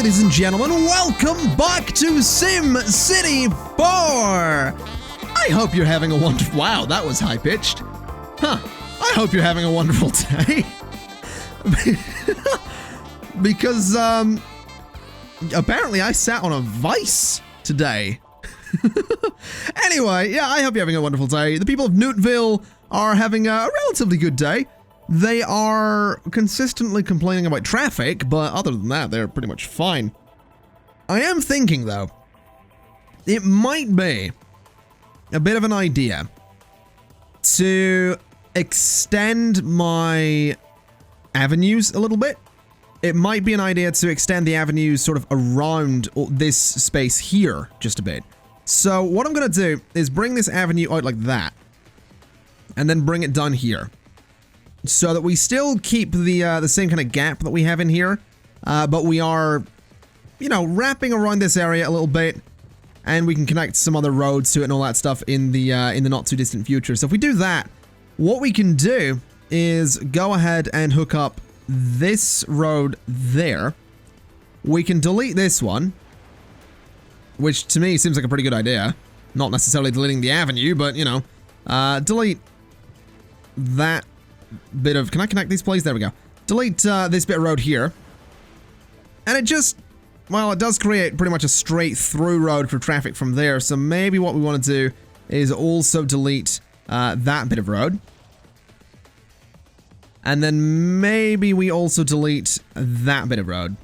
ladies and gentlemen, welcome back to Sim City 4! I hope you're having a wonderful... Wow, that was high-pitched. Huh. I hope you're having a wonderful day. Because, apparently I sat on a vice today. Anyway, yeah, I hope you're having a wonderful day. The people of Newtville are having a relatively good day. They are consistently complaining about traffic, but other than that, they're pretty much fine. I am thinking, though, it might be a bit of an idea to extend my avenues a little bit. It might be an idea to extend the avenues sort of around this space here just a bit. So what I'm going to do is bring this avenue out like that, and then bring it down here. So that we still keep the same kind of gap that we have in here, but we are, you know, wrapping around this area a little bit, and we can connect some other roads to it and all that stuff in the not too distant future. So if we do that, what we can do is go ahead and hook up this road there. We can delete this one, which to me seems like a pretty good idea. Not necessarily deleting the avenue, but you know, delete that bit of... Can I connect these, please? There we go. Delete this bit of road here. And it just... Well, it does create pretty much a straight through road for traffic from there. So maybe what we want to do is also delete that bit of road. And then maybe we also delete that bit of road.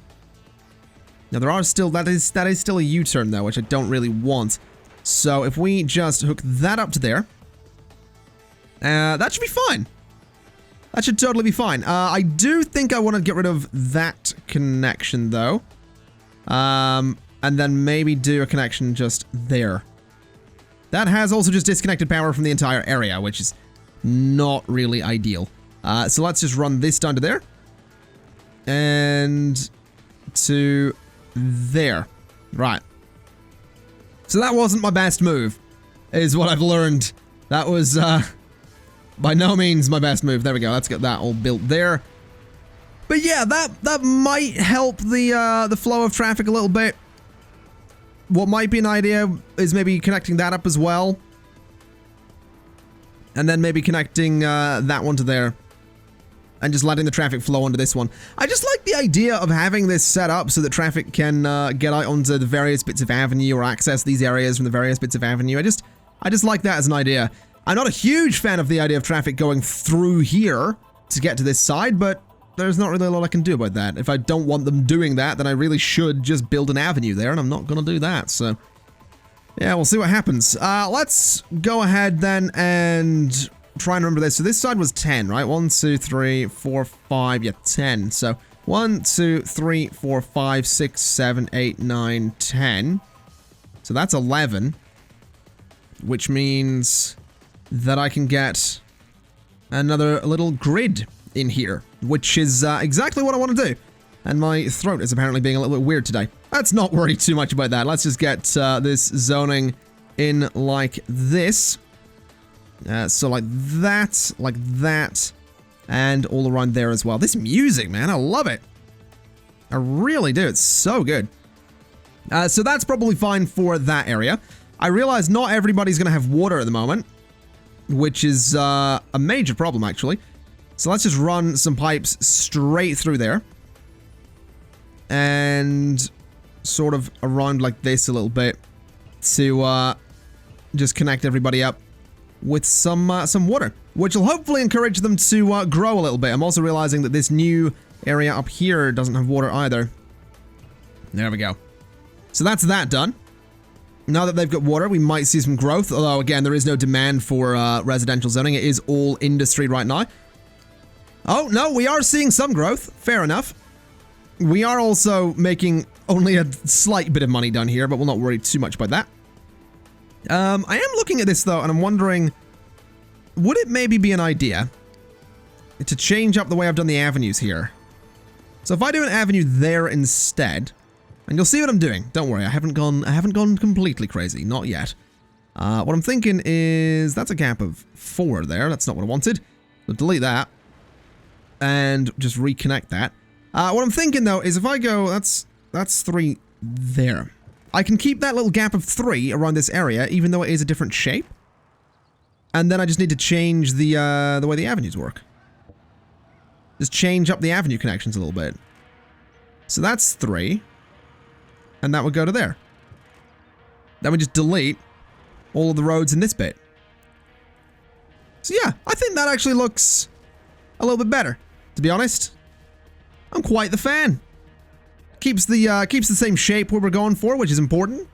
Now there are still... That is still a U-turn though, which I don't really want. So if we just hook that up to there... that should be fine. That should totally be fine. I do think I want to get rid of that connection, though. And then maybe do a connection just there. That has also just disconnected power from the entire area, which is not really ideal. So let's just run this down to there. And to there. Right. So that wasn't my best move, is what I've learned. That was, by no means my best move. There we go. Let's get that all built there. But yeah, that might help the flow of traffic a little bit. What might be an idea is maybe connecting that up as well. And then maybe connecting that one to there. And just letting the traffic flow onto this one. I just like the idea of having this set up so that traffic can get out onto the various bits of avenue or access these areas from the various bits of avenue. I just like that as an idea. I'm not a huge fan of the idea of traffic going through here to get to this side, but there's not really a lot I can do about that. If I don't want them doing that, then I really should just build an avenue there, and I'm not going to do that, so... Yeah, we'll see what happens. Let's go ahead then and try and remember this. So this side was 10, right? 1, 2, 3, 4, 5, yeah, 10. So 1, 2, 3, 4, 5, 6, 7, 8, 9, 10. So that's 11, which means... that I can get another little grid in here, which is exactly what I want to do. And my throat is apparently being a little bit weird today. Let's not worry too much about that. Let's just get this zoning in like this. So like that, and all around there as well. This music, man, I love it. I really do. It's so good. So that's probably fine for that area. I realize not everybody's going to have water at the moment, which is a major problem, actually. So let's just run some pipes straight through there. And sort of around like this a little bit to just connect everybody up with some water, which will hopefully encourage them to grow a little bit. I'm also realizing that this new area up here doesn't have water either. There we go. So that's that done. Now that they've got water, we might see some growth, although again, there is no demand for residential zoning. It is all industry right now. Oh, no, we are seeing some growth. Fair enough. We are also making only a slight bit of money down here, but we'll not worry too much about that. I am looking at this, though, and I'm wondering, would it maybe be an idea to change up the way I've done the avenues here? So if I do an avenue there instead... And you'll see what I'm doing. Don't worry, I haven't gone completely crazy. Not yet. What I'm thinking is... That's a gap of 4 there. That's not what I wanted. So delete that. And just reconnect that. What I'm thinking, though, is if I go... That's That's 3 there. I can keep that little gap of 3 around this area, even though it is a different shape. And then I just need to change the way the avenues work. Just change up the avenue connections a little bit. So that's 3. And that would go to there. Then we just delete all of the roads in this bit. So yeah, I think that actually looks a little bit better, to be honest. I'm quite the fan. Keeps the same shape we were going for, which is important.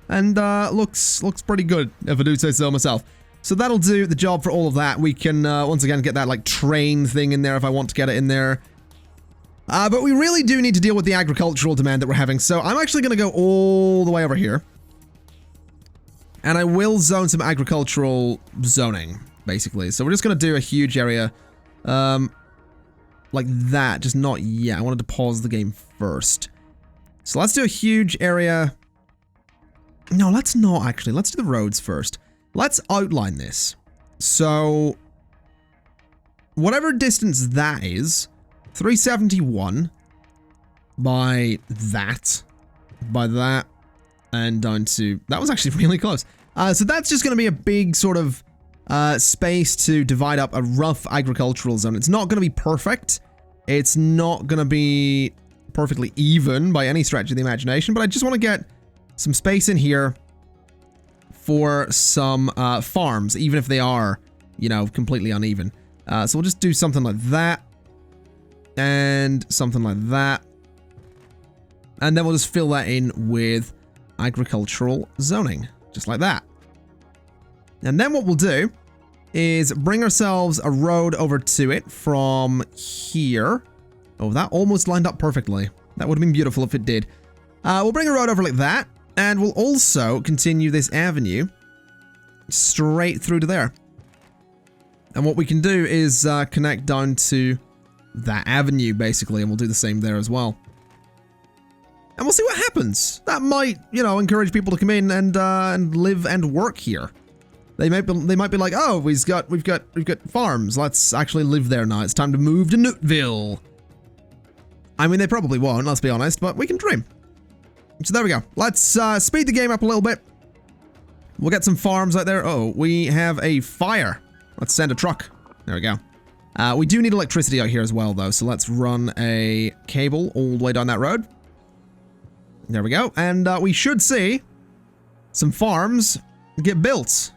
And looks pretty good, if I do say so myself. So that'll do the job for all of that. We can, once again, get that, like, train thing in there if I want to get it in there. But we really do need to deal with the agricultural demand that we're having. So I'm actually going to go all the way over here. And I will zone some agricultural zoning, basically. So we're just going to do a huge area, like that, just not yet. I wanted to pause the game first. So let's do a huge area. No, let's not actually. Let's do the roads first. Let's outline this. So, whatever distance that is, 371 by that, and down to, that was actually really close. So that's just going to be a big sort of space to divide up a rough agricultural zone. It's not going to be perfect. It's not going to be perfectly even by any stretch of the imagination, but I just want to get some space in here for some farms, even if they are, you know, completely uneven. So we'll just do something like that. And something like that. And then we'll just fill that in with agricultural zoning. Just like that. And then what we'll do is bring ourselves a road over to it from here. Oh, that almost lined up perfectly. That would have been beautiful if it did. We'll bring a road over like that. And we'll also continue this avenue straight through to there. And what we can do is connect down to that avenue, basically, and we'll do the same there as well. And we'll see what happens. That might, you know, encourage people to come in and live and work here. They might be like, oh, we've got farms. Let's actually live there now. It's time to move to Newtville. I mean, they probably won't, let's be honest, but we can dream. So there we go. Let's speed the game up a little bit. We'll get some farms out there. Oh, we have a fire. Let's send a truck. There we go. We do need electricity out here as well, though. So let's run a cable all the way down that road. There we go. And we should see some farms get built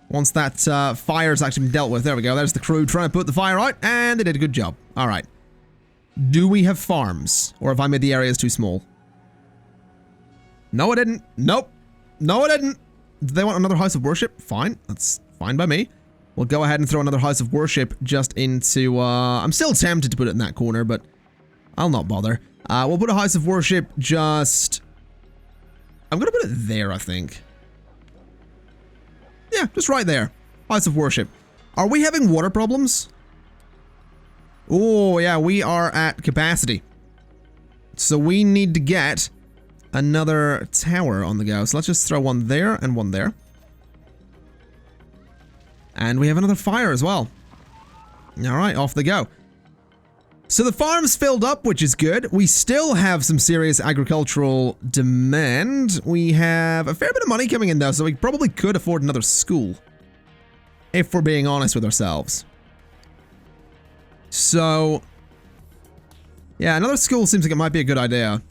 once that fire's actually been dealt with. There we go. There's the crew trying to put the fire out, and they did a good job. All right. Do we have farms, or have I made the areas too small? No, I didn't. Nope. No, I didn't. Do they want another house of worship? Fine. That's fine by me. We'll go ahead and throw another house of worship just into, I'm still tempted to put it in that corner, but I'll not bother. We'll put a house of worship just, I'm going to put it there, I think. Yeah, just right there. House of worship. Are we having water problems? Oh, yeah, we are at capacity. So we need to get another tower on the go. So let's just throw one there and one there. And we have another fire as well. Alright, off they go. So the farm's filled up, which is good. We still have some serious agricultural demand. We have a fair bit of money coming in though, so we probably could afford another school. If we're being honest with ourselves. So, yeah, another school seems like it might be a good idea.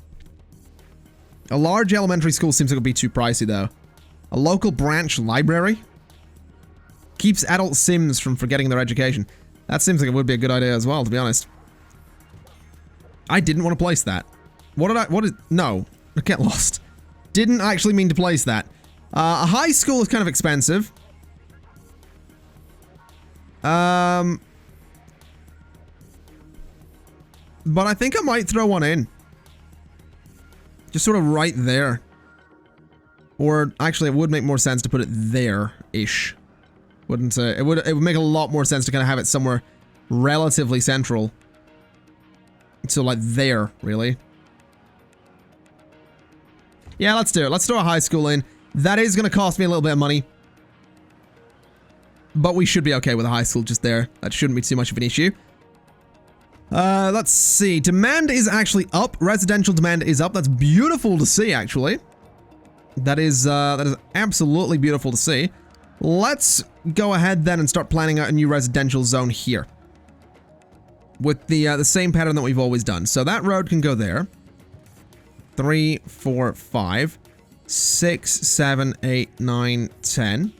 A large elementary school seems like it would be too pricey though. A local branch library? Keeps adult Sims from forgetting their education. That seems like it would be a good idea as well, to be honest. I didn't want to place that. No. I get lost. Didn't actually mean to place that. A high school is kind of expensive. But I think I might throw one in. Just sort of right there. Or, actually, it would make more sense to put it there-ish. Wouldn't it would make a lot more sense to kind of have it somewhere relatively central. So like there, really. Yeah, let's do it. Let's throw a high school in. That is going to cost me a little bit of money. But we should be okay with a high school just there. That shouldn't be too much of an issue. Let's see. Demand is actually up. Residential demand is up. That's beautiful to see, actually. That is absolutely beautiful to see. Let's go ahead then and start planning out a new residential zone here. With the same pattern that we've always done. So that road can go there. 3, 4, 5, 6, 7, 8, 9, 10.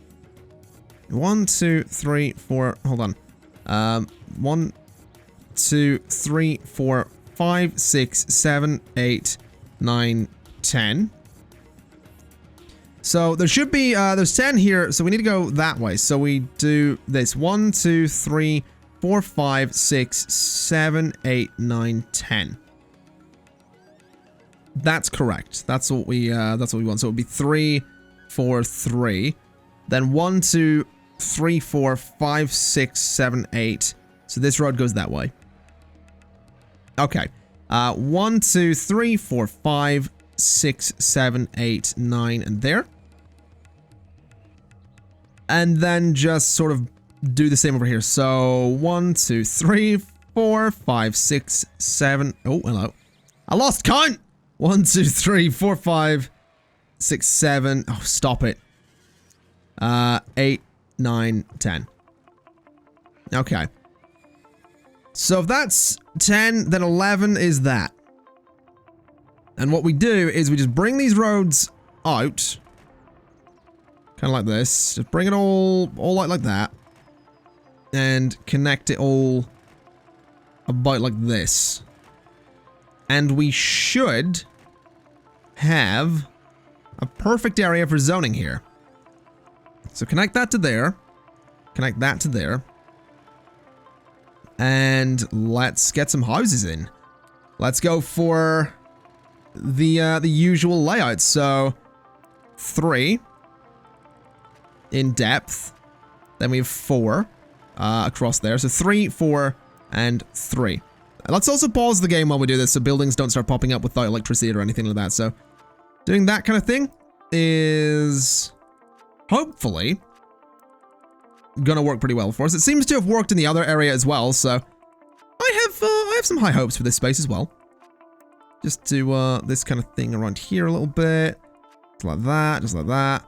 1, 2, 3, 4. Hold on. 1, 2, 3, 4, 5, 6, 7, 8, 9, 10. So there should be, there's 10 here, so we need to go that way. So we do this. 1, 2, 3, 4, 5, 6, 7, 8, 9, 10. That's correct. That's what we want. So it would be 3, 4, 3. Then 1, 2, 3, 4, 5, 6, 7, 8. So this road goes that way. Okay. 1, 2, 3, 4, 5, 6, 7, 8, 9, and there. And then just sort of do the same over here. So 1, 2, 3, 4, 5, 6, 7. Oh, hello. I lost count. 1, 2, 3, 4, 5, 6, 7. Oh, stop it. 8, 9, 10. Okay. So if that's 10, then 11 is that. And what we do is we just bring these roads out. Kind of like this. Just bring it all like that. And connect it all about like this. And we should have a perfect area for zoning here. So connect that to there. Connect that to there. And let's get some houses in. Let's go for the usual layout. So 3 in depth. Then we have 4 across there. So 3, 4, and 3. Let's also pause the game while we do this so buildings don't start popping up without electricity or anything like that. So doing that kind of thing is hopefully gonna work pretty well for us. It seems to have worked in the other area as well, so I have some high hopes for this space as well. Just do this kind of thing around here a little bit. Just like that,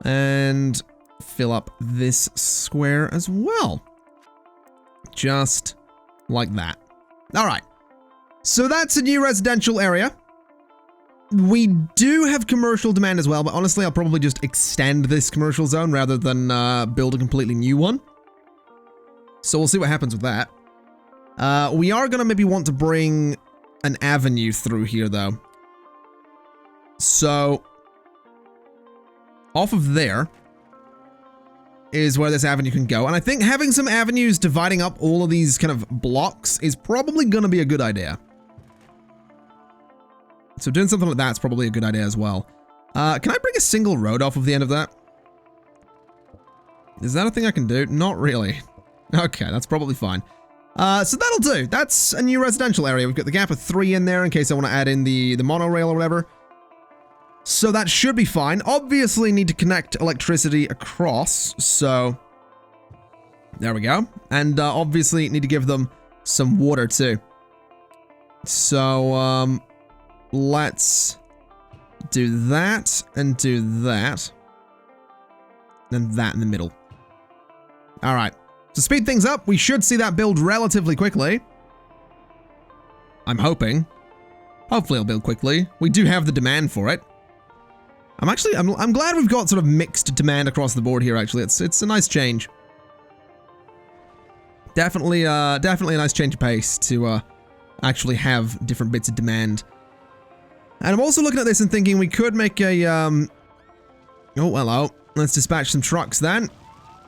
and fill up this square as well. Just like that. Alright, so that's a new residential area. We do have commercial demand as well, but honestly, I'll probably just extend this commercial zone rather than build a completely new one. So we'll see what happens with that. We are going to maybe want to bring an avenue through here, though. So, off of there is where this avenue can go. And I think having some avenues dividing up all of these kind of blocks is probably going to be a good idea. So doing something like that is probably a good idea as well. Can I bring a single road off of the end of that? Is that a thing I can do? Not really. Okay, that's probably fine. So that'll do. That's a new residential area. We've got the gap of 3 in there in case I want to add in the monorail or whatever. So that should be fine. Obviously need to connect electricity across, so there we go. And obviously need to give them some water too. So let's do that and do that. And that in the middle. All right. To speed things up, we should see that build relatively quickly. I'm hoping. Hopefully it'll build quickly. We do have the demand for it. I'm glad we've got sort of mixed demand across the board here, actually. It's a nice change. Definitely a nice change of pace to actually have different bits of demand. And I'm also looking at this and thinking we could make a oh, hello. Let's dispatch some trucks then.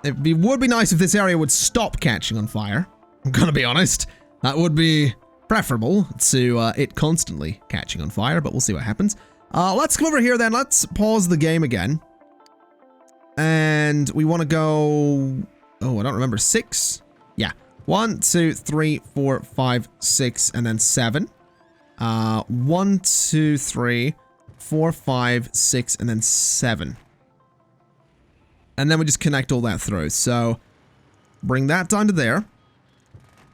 It would be nice if this area would stop catching on fire. I'm gonna be honest. That would be preferable to it constantly catching on fire, but we'll see what happens. Let's come over here then. Let's pause the game again. And we want to go... Oh, I don't remember. 6? Yeah. 1, 2, 3, 4, 5, 6, and then 7. 1, 2, 3, 4, 5, 6, and then 7. And then we just connect all that through. So, bring that down to there.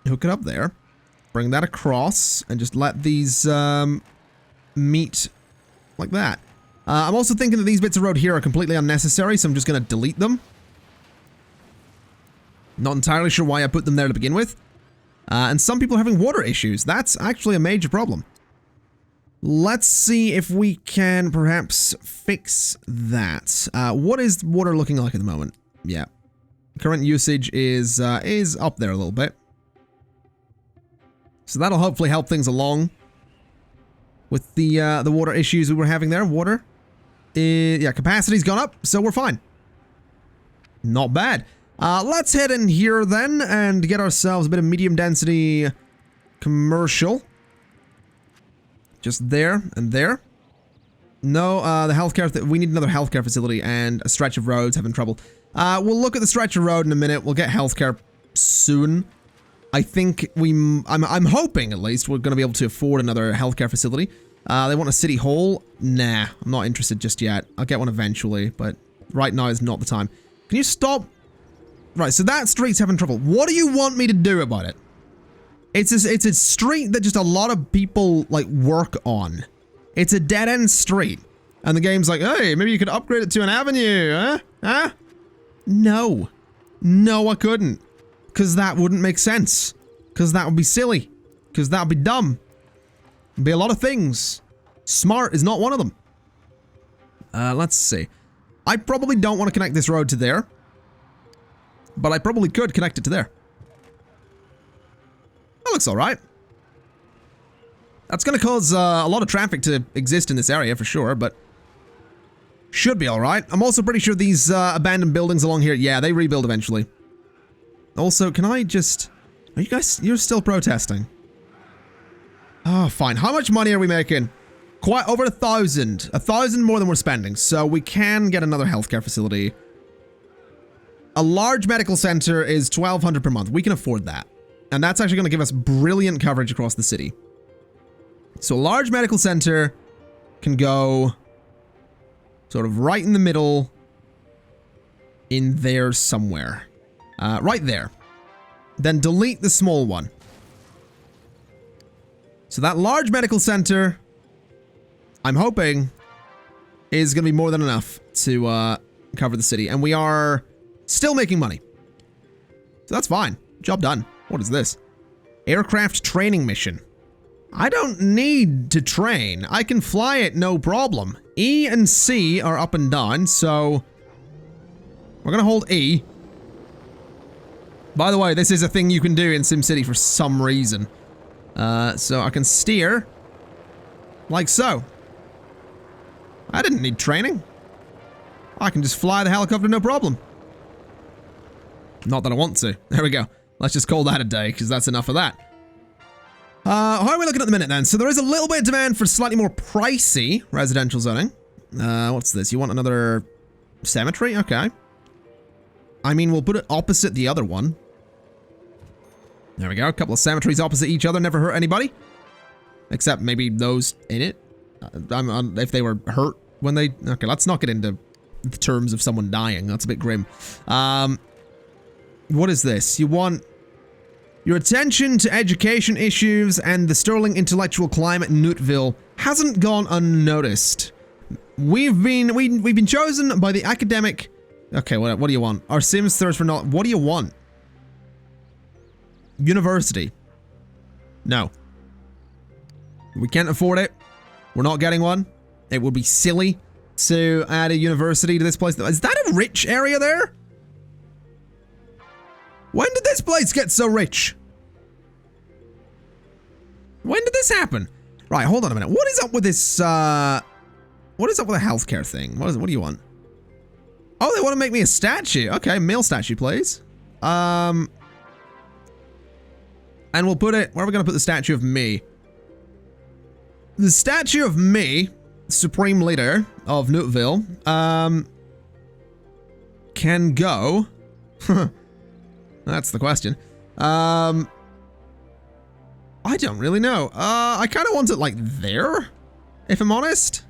Hook it up there. bring that across and just let these meet like that. I'm also thinking that these bits of road here are completely unnecessary, so I'm just going to delete them. Not entirely sure why I put them there to begin with. And some people are having water issues. That's actually a major problem. Let's see if we can perhaps fix that. What is water looking like at the moment? Yeah. Current usage is up there a little bit. So that'll hopefully help things along with the water issues we were having there. Water. Yeah, capacity's gone up, so we're fine. Not bad. Let's head in here then and get ourselves a bit of medium density commercial. Just there and there. No, the healthcare, we need another healthcare facility and a stretch of roads having trouble. We'll look at the stretch of road in a minute. We'll get healthcare soon. I think I'm hoping at least we're going to be able to afford another healthcare facility. They want a city hall. Nah, I'm not interested just yet. I'll get one eventually, but right now is not the time. Can you stop? Right, so that street's having trouble. What do you want me to do about it? It's a street that just a lot of people, like, work on. It's a dead-end street. And the game's like, hey, maybe you could upgrade it to an avenue, huh? Huh? No. No, I couldn't. Because that wouldn't make sense. Because that would be silly. Because that would be dumb. It'd be a lot of things. Smart is not one of them. Let's see. I probably don't want to connect this road to there. But I probably could connect it to there. That looks alright. That's going to cause a lot of traffic to exist in this area for sure, but should be alright. I'm also pretty sure these abandoned buildings along here, yeah, they rebuild eventually. Also, can I just... Are you guys... You're still protesting. Oh, fine. How much money are we making? Quite over 1,000. 1,000 more than we're spending, so we can get another healthcare facility. A large medical center is 1,200 per month. We can afford that. And that's actually going to give us brilliant coverage across the city. So a large medical center can go sort of right in the middle in there somewhere. Right there. Then delete the small one. So that large medical center, I'm hoping, is going to be more than enough to cover the city. And we are still making money. So that's fine. Job done. What is this? Aircraft training mission. I don't need to train. I can fly it, no problem. E and C are up and down, so we're going to hold E. By the way, this is a thing you can do in SimCity for some reason. So I can steer like so. I didn't need training. I can just fly the helicopter, no problem. Not that I want to. There we go. Let's just call that a day, because that's enough of that. How are we looking at the minute, then? So there is a little bit of demand for slightly more pricey residential zoning. What's this? You want another cemetery? Okay. I mean, we'll put it opposite the other one. There we go. A couple of cemeteries opposite each other. Never hurt anybody. Except maybe those in it. If they were hurt when they... Okay, let's not get into the terms of someone dying. That's a bit grim. What is this? You want your attention to education issues and the sterling intellectual climate in Newtville hasn't gone unnoticed. We've been chosen by the academic... Okay, what do you want? Our Sims thirst for knowledge. What do you want? University. No. We can't afford it. We're not getting one. It would be silly to add a university to this place. Is that a rich area there? When did this place get so rich? When did this happen? Right, hold on a minute. What is up with this, what is up with the healthcare thing? What do you want? Oh, they want to make me a statue. Okay, male statue, please. And we'll put it... Where are we going to put the statue of me? The statue of me, Supreme Leader of Newtville, can go... That's the question. I don't really know. I kind of want it, like, there, if I'm honest.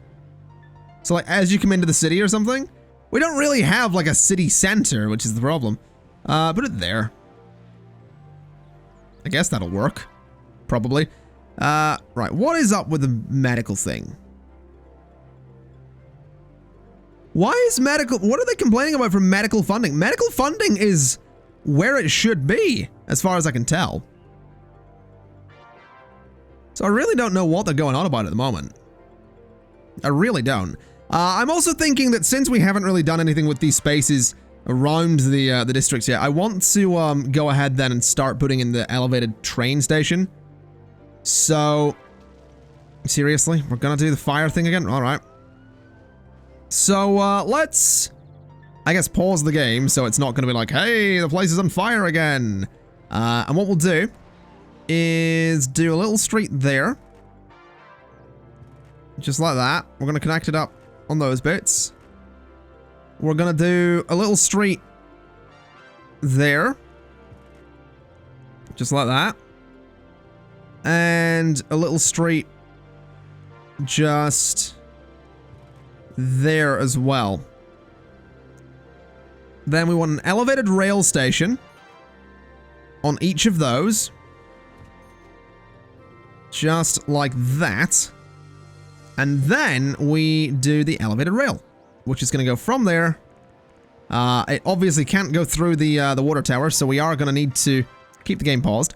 So, like, as you come into the city or something. We don't really have, like, a city center, which is the problem. Put it there. I guess that'll work. probably. Right, what is up with the medical thing? Why is medical... What are they complaining about for medical funding? Medical funding is where it should be, as far as I can tell. So I really don't know what they're going on about at the moment. I really don't. I'm also thinking that since we haven't really done anything with these spaces around the districts yet, I want to go ahead then and start putting in the elevated train station. So, seriously, we're gonna do the fire thing again? All right. So, let's, I guess, pause the game so it's not gonna be like, hey, the place is on fire again. And what we'll do is do a little street there. Just like that. We're gonna connect it up on those bits. We're gonna do a little street there. Just like that. And a little street just there as well. Then we want an elevated rail station on each of those. Just like that. And then we do the elevated rail, which is going to go from there. It obviously can't go through the water tower, so we are going to need to keep the game paused.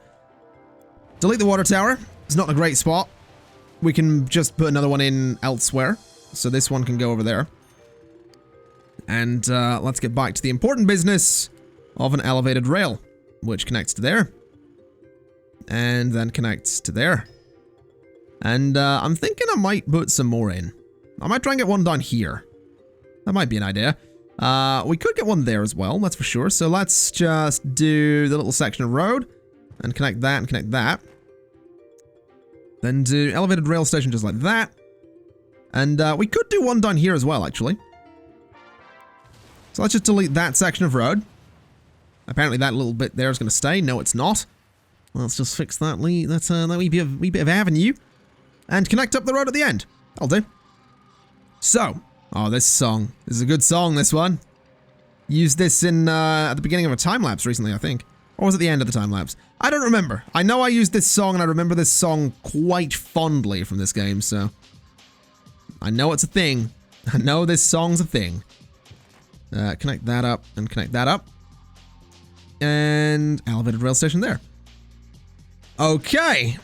Delete the water tower. It's not a great spot. We can just put another one in elsewhere. So this one can go over there. And let's get back to the important business of an elevated rail, which connects to there. And then connects to there. And I'm thinking I might put some more in. I might try and get one down here. That might be an idea. We could get one there as well, that's for sure. So let's just do the little section of road and connect that and connect that. Then do elevated rail station just like that. And we could do one down here as well, actually. So let's just delete that section of road. Apparently that little bit there is going to stay. No, it's not. Let's just fix that wee bit of avenue. And connect up the road at the end. I'll do. So, oh, this song. This is a good song, this one. Used this in, at the beginning of a time-lapse recently, I think. Or was it the end of the time-lapse? I don't remember. I know I used this song, and I remember this song quite fondly from this game, so... I know it's a thing. I know this song's a thing. Connect that up, and connect that up. And elevated rail station there. Okay.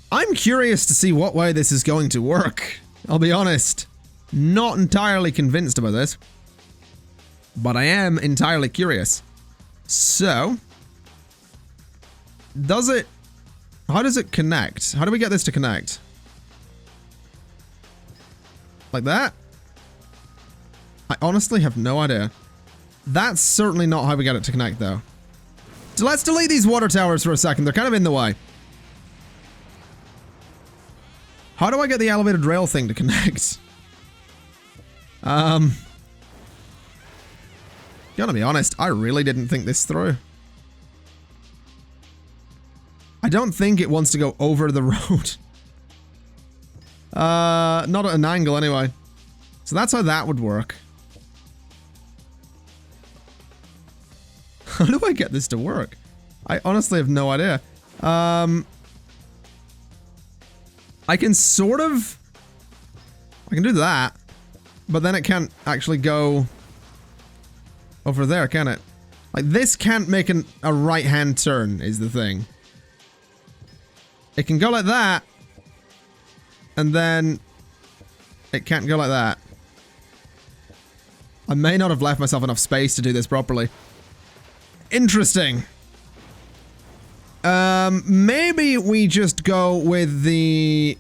I'm curious to see what way this is going to work. I'll be honest. Not entirely convinced about this. But I am entirely curious. So. Does it... How does it connect? How do we get this to connect? Like that? I honestly have no idea. That's certainly not how we get it to connect, though. So let's delete these water towers for a second. They're kind of in the way. How do I get the elevated rail thing to connect? Gonna be honest, I really didn't think this through. I don't think it wants to go over the road. Not at an angle anyway. So that's how that would work. How do I get this to work? I honestly have no idea. I can sort of... I can do that. But then it can't actually go over there, can it? Like, this can't make a right-hand turn, is the thing. It can go like that. And then... it can't go like that. I may not have left myself enough space to do this properly. Interesting. Maybe we just go with the...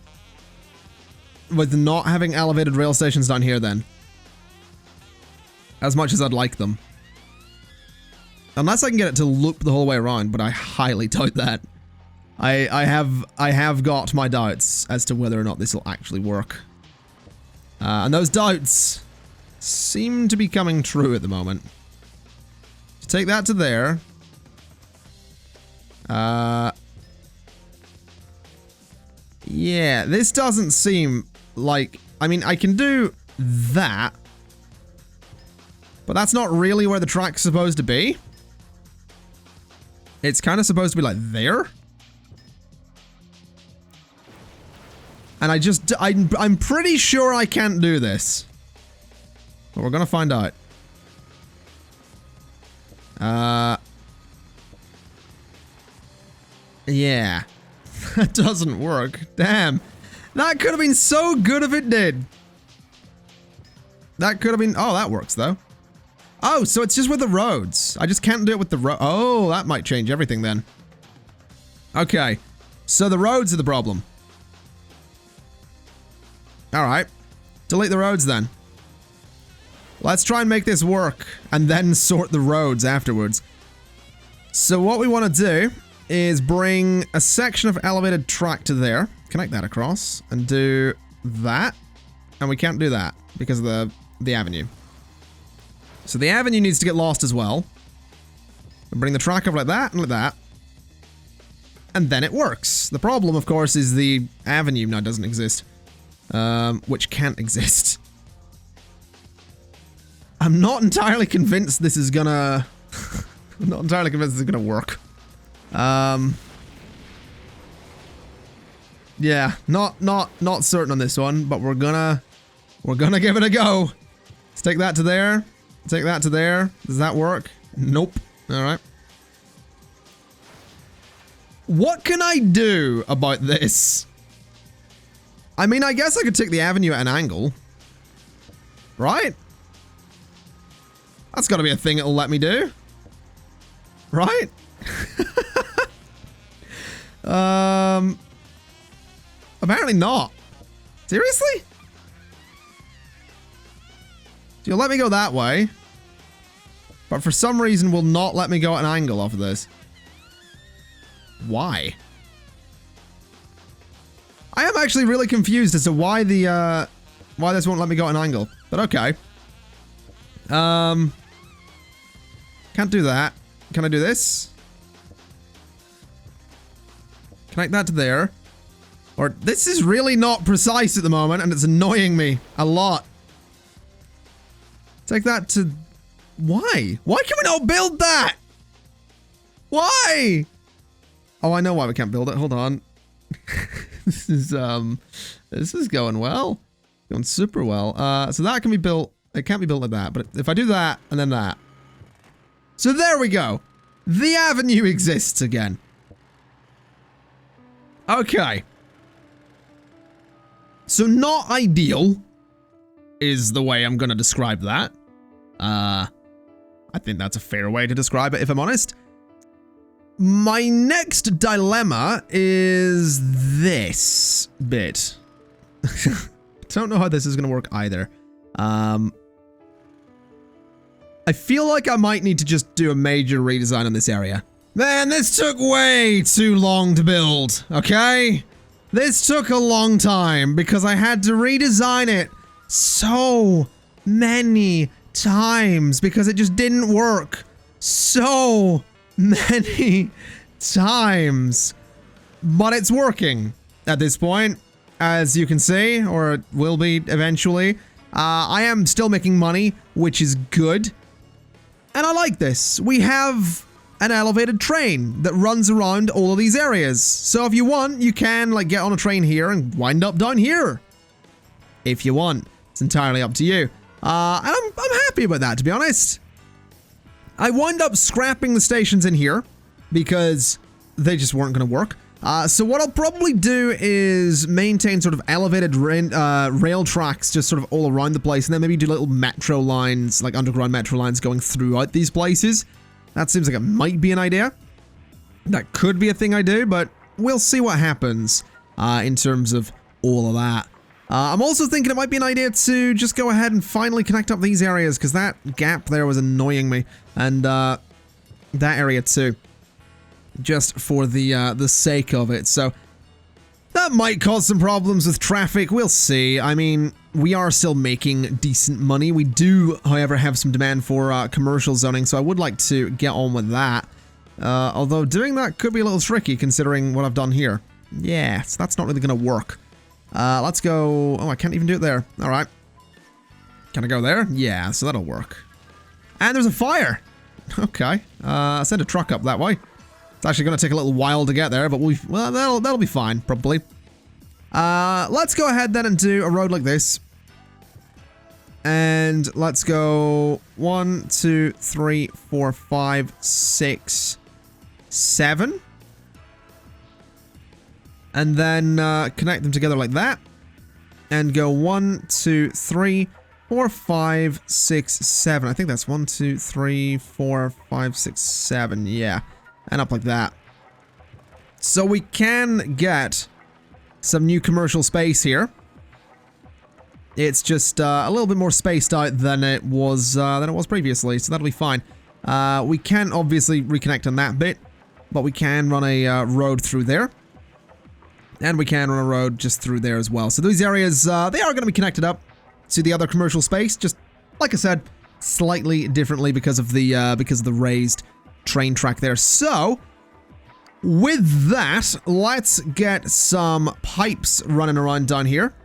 with not having elevated rail stations down here then. As much as I'd like them. Unless I can get it to loop the whole way around, but I highly doubt that. I have got my doubts as to whether or not this will actually work. And those doubts seem to be coming true at the moment. Take that to there. Yeah, this doesn't seem like... I mean, I can do that. But that's not really where the track's supposed to be. It's kind of supposed to be like there. And I'm pretty sure I can't do this. But we're gonna find out. Yeah. That doesn't work. Damn. That could have been so good if it did. That could have been... Oh, that works, though. Oh, so it's just with the roads. I just can't do it with the road. Oh, that might change everything then. Okay. So the roads are the problem. Alright. Delete the roads then. Let's try and make this work. And then sort the roads afterwards. So what we want to do is bring a section of elevated track to there. Connect that across. And do that. And we can't do that because of the avenue. So the avenue needs to get lost as well. We'll bring the track over like that and like that. And then it works. The problem, of course, is the avenue now doesn't exist. Which can't exist. I'm not entirely convinced this is gonna... I'm not entirely convinced this is gonna work. Yeah, not certain on this one, but we're gonna give it a go. Let's take that to there. Take that to there. Does that work? Nope. Alright. What can I do about this? I mean, I guess I could take the avenue at an angle. Right? That's gotta be a thing it'll let me do. Right? Apparently not. Seriously? So you'll let me go that way. But for some reason will not let me go at an angle off of this. Why? I am actually really confused as to why why this won't let me go at an angle. But okay. Can't do that. Can I do this? Connect that to there. Or this is really not precise at the moment and it's annoying me a lot. Take that to... Why? Why can we not build that? Why? Oh, I know why we can't build it. Hold on. This is going well. Going super well. So that can be built. It can't be built like that. But if I do that and then that. So there we go. The avenue exists again. Okay. So not ideal is the way I'm going to describe that. I think that's a fair way to describe it, if I'm honest. My next dilemma is this bit. Don't know how this is going to work either. I feel like I might need to just do a major redesign on this area. Man, this took way too long to build, okay? This took a long time because I had to redesign it so many times because it just didn't work. So many times. But it's working at this point, as you can see, or it will be eventually. I am still making money, which is good. And I like this. We have an elevated train that runs around all of these areas. So if you want, you can like get on a train here and wind up down here. If you want. It's entirely up to you. And I'm happy about that, to be honest. I wound up scrapping the stations in here because they just weren't going to work. So what I'll probably do is maintain sort of elevated rail tracks just sort of all around the place, and then maybe do little metro lines, like underground metro lines going throughout these places. That seems like it might be an idea. That could be a thing I do, but we'll see what happens in terms of all of that. I'm also thinking it might be an idea to just go ahead and finally connect up these areas, because that gap there was annoying me, and that area too, just for the sake of it. So that might cause some problems with traffic. We'll see. I mean, we are still making decent money. We do, however, have some demand for commercial zoning, so I would like to get on with that. Although doing that could be a little tricky considering what I've done here. Yeah, so that's not really going to work. Let's go... Oh, I can't even do it there. All right. Can I go there? Yeah, so that'll work. And there's a fire. Okay. Send a truck up that way. It's actually going to take a little while to get there, but well, that'll be fine, probably. Let's go ahead then and do a road like this. And let's go 1, 2, 3, 4, 5, 6, 7. And then connect them together like that. And go 1, 2, 3, 4, 5, 6, 7. I think that's 1, 2, 3, 4, 5, 6, 7. Yeah. And up like that. So we can get some new commercial space here. It's just a little bit more spaced out than it was previously, so that'll be fine. We can obviously reconnect on that bit, but we can run a road through there. And we can run a road just through there as well. So these areas, they are going to be connected up to the other commercial space, just like I said, slightly differently because of the raised train track there. So with that, let's get some pipes running around down here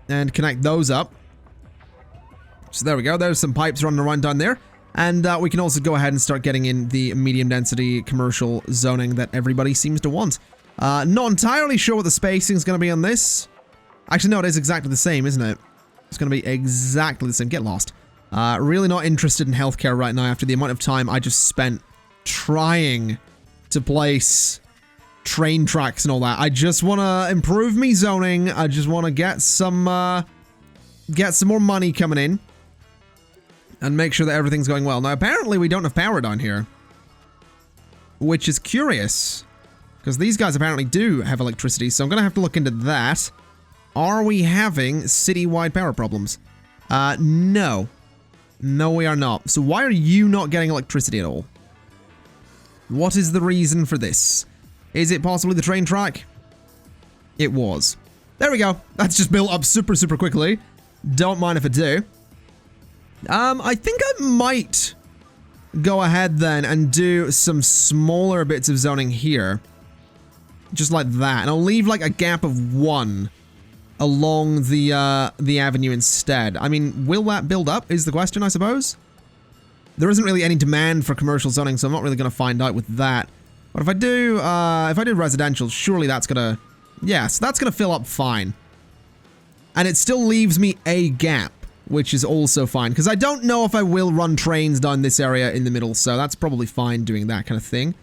and connect those up. So there we go. There's some pipes running around down there. And we can also go ahead and start getting in the medium density commercial zoning that everybody seems to want. Not entirely sure what the spacing is going to be on this. Actually, no, it is exactly the same, isn't it? It's going to be exactly the same. Get lost. Really not interested in healthcare right now after the amount of time I just spent trying to place train tracks and all that. I just want to improve me zoning. I just want to get some more money coming in and make sure that everything's going well. Now, apparently we don't have power down here, which is curious because these guys apparently do have electricity. So I'm going to have to look into that. Are we having citywide power problems? No. No, we are not. So why are you not getting electricity at all? What is the reason for this? Is it possibly the train track? It was. There we go. That's just built up super, super quickly. Don't mind if I do. I think I might go ahead then and do some smaller bits of zoning here. Just like that. And I'll leave like a gap of 1 along the avenue instead. I mean, will that build up is the question, I suppose. There isn't really any demand for commercial zoning, so I'm not really going to find out with that. But if I do residential, surely that's going to... Yes, that's going to fill up fine. And it still leaves me a gap, which is also fine. Because I don't know if I will run trains down this area in the middle, so that's probably fine doing that kind of thing.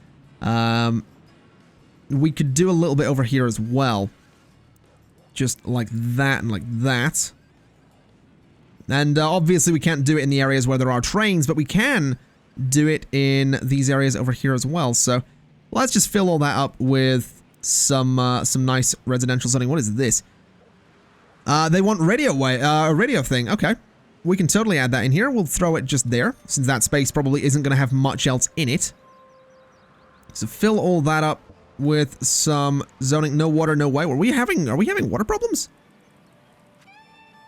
We could do a little bit over here as well. Just like that and like that. And obviously we can't do it in the areas where there are trains, but we can do it in these areas over here as well. So let's just fill all that up with some nice residential zoning. What is this? They want a radio thing. Okay. We can totally add that in here. We'll throw it just there, since that space probably isn't going to have much else in it. So fill all that up with some zoning. No water, no way. Are we having water problems?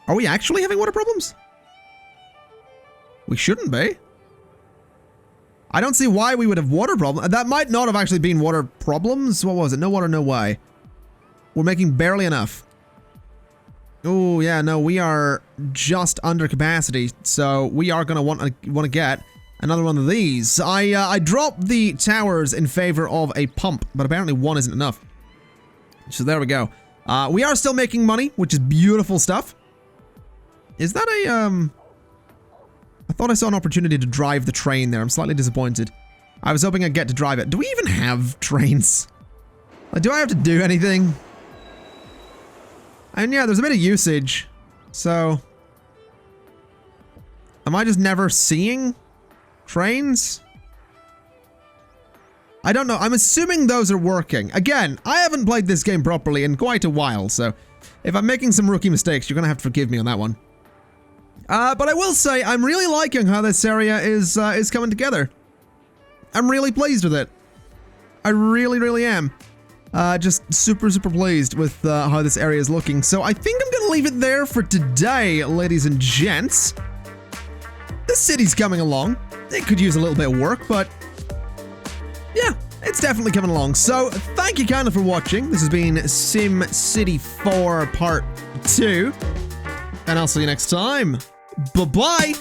Are we actually having water problems? We shouldn't be. I don't see why we would have water problems. That might not have actually been water problems. What was it? No water, no way. We're making barely enough. Oh, yeah, no, we are just under capacity. So we are going to want to get another one of these. I dropped the towers in favor of a pump, but apparently 1 isn't enough. So there we go. We are still making money, which is beautiful stuff. Is that a, I thought I saw an opportunity to drive the train there. I'm slightly disappointed. I was hoping I'd get to drive it. Do we even have trains? Like, do I have to do anything? And yeah, there's a bit of usage. So, am I just never seeing trains? I don't know. I'm assuming those are working. Again, I haven't played this game properly in quite a while, so if I'm making some rookie mistakes, you're going to have to forgive me on that one. But I will say, I'm really liking how this area is coming together. I'm really pleased with it. I really, really am. Just super, super pleased with how this area is looking. So I think I'm going to leave it there for today, ladies and gents. The city's coming along. It could use a little bit of work, but yeah, it's definitely coming along. So thank you kindly for watching. This has been Sim City 4 Part 2. And I'll see you next time. Bye-bye!